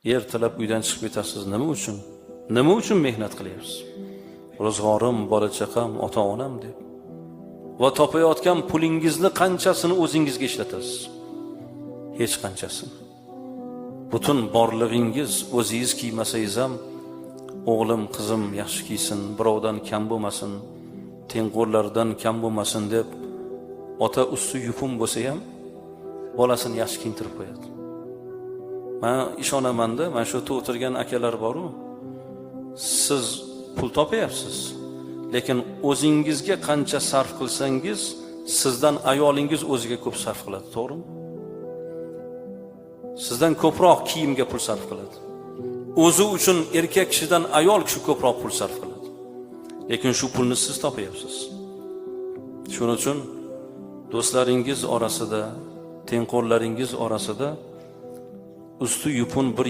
Ertalab uydan chiqib ketasiz. Nima uchun? Nima uchun mehnat qilyapsiz? Ro'zg'orim, bola chaqam, ota-onam deb. Va topayotgan pulingizni qanchasini o'zingizga ishlatasiz? Hech qanchasini. Butun borlig'ingiz o'zingiz kiymasangiz ham o'g'lim, qizim yaxshi kiysin, birovdan kam bo'lmasin, tengqurlardan kam bo'lmasin deb ota usti yupun bo'lsa ham bolasini yaxshi kiyintirib qo'yadi. Men ishonaman-da, mana shu yerda o'tirgan akalar bor-ku, siz pul topayapsiz, lekin o'zingizga qancha sarf qilsangiz, sizdan ayolingiz o'ziga ko'p sarf qiladi, to'g'rimi? Sizdan ko'proq kiyimga pul sarf qiladi. O'zi uchun erkak kishidan ayol kishi ko'proq pul sarf qiladi. Lekin shu pulni siz topayapsiz. Shuning uchun do'stlaringiz orasida, tengqurlaringiz orasida usti yupun bir